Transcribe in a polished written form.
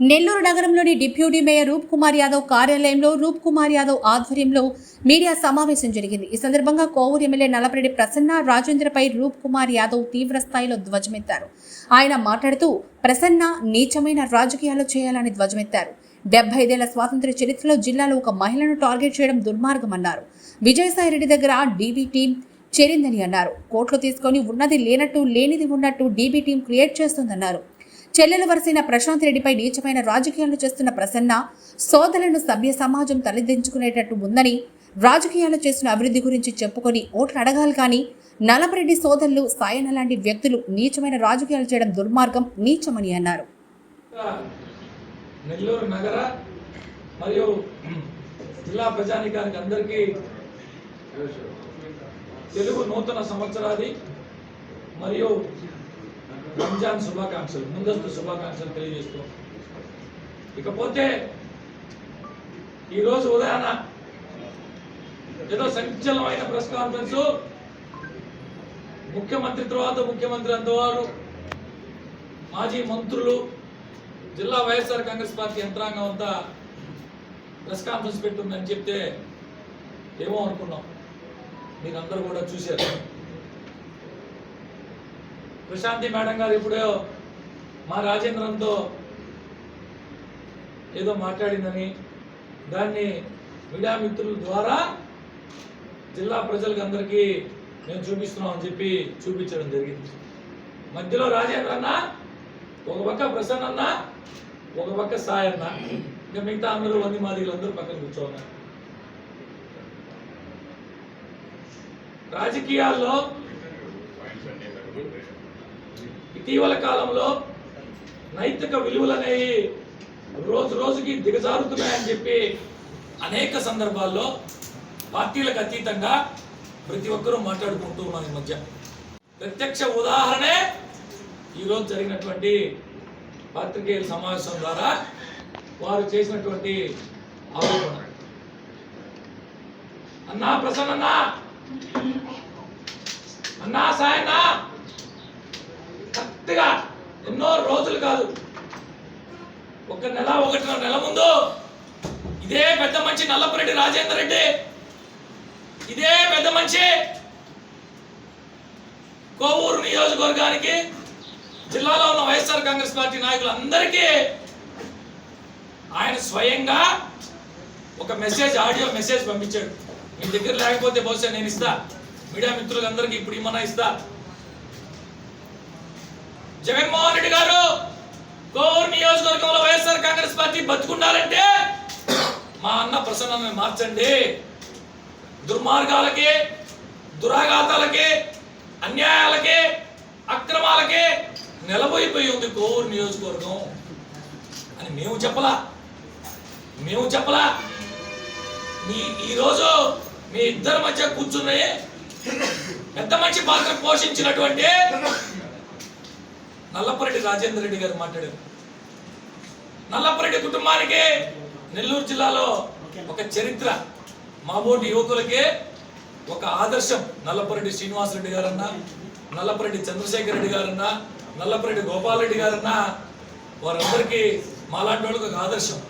నెల్లూరు నగరంలోని deputy mayor రూప్ కుమార్ యాదవ్ కార్యాలయంలో రూప్ కుమార్ యాదవ్ ఆధ్వర్యంలో మీడియా సమావేశం జరిగింది. ఈ సందర్భంగా కోవూరు ఎమ్మెల్యే నల్లపరెడ్డి ప్రసన్న రాజేంద్రపై రూప్ కుమార్ యాదవ్ తీవ్ర స్థాయిలో ధ్వజమెత్తారు. ఆయన మాట్లాడుతూ ప్రసన్న నీచమైన రాజకీయాలు చేయాలని ధ్వజమెత్తారు. 75 ఏళ్ల స్వాతంత్ర్య చరిత్రలో జిల్లాలో ఒక మహిళను టార్గెట్ చేయడం దుర్మార్గమన్నారు. విజయసాయిరెడ్డి దగ్గర డీబీ టీం చేరిందని అన్నారు. కోట్లు తీసుకొని ఉన్నది లేనట్టు లేనిది ఉన్నట్టు డీబీ టీం క్రియేట్ చేస్తుందన్నారు. చెల్లెల వరసైన ప్రశాంత్ రెడ్డిపై నీచమైన రాజకీయాలు చేస్తున్న ప్రసన్న సోదరులను సభ్య సమాజం తలదించుకునేటట్టు ఉందని, రాజకీయాలు చేస్తున్న అభివృద్ధి గురించి చెప్పుకొని ఓట్లు అడగాలి కానీ నల్లపరెడ్డి సోదరులు సాయన లాంటి వ్యక్తులు నీచమైన రాజకీయాలు చేయడం దుర్మార్గం, నీచమని అన్నారు. నెల్లూరు నగర మరియు జిల్లా ప్రజానికానికి అందరికీ తెలుగు నూతన సంవత్సరాది మరియు రంజాన్ శుభాకాంక్షలు, ముందస్తు శుభాకాంక్షలు తెలియజేస్తూ, ఇకపోతే ఈరోజు ఉదయాన ఏదో సంచలనమైన ప్రెస్ కాన్ఫరెన్స్, ముఖ్యమంత్రి తర్వాత ముఖ్యమంత్రి అంతవారు, మాజీ మంత్రులు, జిల్లా వైఎస్ఆర్ కాంగ్రెస్ పార్టీ యంత్రాంగం అంతా ప్రెస్ కాన్ఫరెన్స్ పెట్టుందని చెప్తే ఏమో అనుకున్నాం. మీరందరూ కూడా చూశారు. ప్రశాంతి మేడం గారు ఇప్పుడే మా రాజేంద్రంతో ఏదో మాట్లాడిందని, దాన్ని మీడియా మిత్రుల ద్వారా జిల్లా ప్రజలకు అందరికీ మేము చూపిస్తున్నాం అని చెప్పి చూపించడం జరిగింది. మధ్యలో రాజేంద్ర అన్న ఒక పక్క, ప్రసన్న అన్న ఒక పక్క, సాయన్న, ఇంకా మిగతా అందరూ వంది మాదిగలందరూ పక్కన కూర్చోన్నారు. రాజకీయాల్లో ఇటీవల కాలంలో నైతిక విలువలు అనేవి రోజు రోజుకి దిగజారుతున్నాయని చెప్పి అనేక సందర్భాల్లో పార్టీలకు అతీతంగా ప్రతి ఒక్కరూ మాట్లాడుకుంటూ ఉన్నారు. ఈ మధ్య ప్రత్యక్ష ఉదాహరణే ఈరోజు జరిగినటువంటి పాత్రికేయుల సమావేశం ద్వారా వారు చేసినటువంటి ఆరోపణ. అన్నా ప్రసన్న, అన్నా సాయన్న, కరెక్ట్గా ఎన్నో రోజులు కాదు, ఒక నెల, 1.5 నెల ముందు ఇదే పెద్ద మనిషి నల్లపరెడ్డి రాజేందర్ రెడ్డి, ఇదే పెద్ద మనిషి కోవూరు నియోజకవర్గానికి, జిల్లాలో ఉన్న వైఎస్ఆర్ కాంగ్రెస్ పార్టీ నాయకులందరికీ ఆయన స్వయంగా ఒక మెసేజ్, ఆడియో మెసేజ్ పంపించాడు. మీ దగ్గర లేకపోతే బహుశా నేను ఇస్తా, మీడియా మిత్రులందరికీ ఇప్పుడు ఇమ్మన్నా ఇస్తా. జగన్మోహన్ రెడ్డి గారు, కోవూరు నియోజకవర్గంలో వైఎస్ఆర్ కాంగ్రెస్ పార్టీ బతుకుండాలంటే మా అన్న ప్రసన్నని మార్చండి. దుర్మార్గాలకి, దురాఘాతాలకి, అన్యాయాలకి, అక్రమాలకి నిలబోయిపోయి ఉంది కోవూరు నియోజకవర్గం అని మేము చెప్పలా. ఈరోజు మీ ఇద్దరి మధ్య కూర్చుని పెద్ద మనిషి పాత్ర పోషించినటువంటి నల్లపరెడ్డి రాజేందర్ రెడ్డి గారు మాట్లాడారు. నల్లపరెడ్డి కుటుంబానికి నెల్లూరు జిల్లాలో ఒక చరిత్ర, మాబోటి యువకులకి ఒక ఆదర్శం. నల్లపరెడ్డి శ్రీనివాసరెడ్డి గారన్నా, నల్లపరెడ్డి చంద్రశేఖర్ రెడ్డి గారన్నా, నల్లపరెడ్డి గోపాల్ రెడ్డి గారన్నా, వారందరికీ మాలాంటి వాళ్ళకి ఒక ఆదర్శం.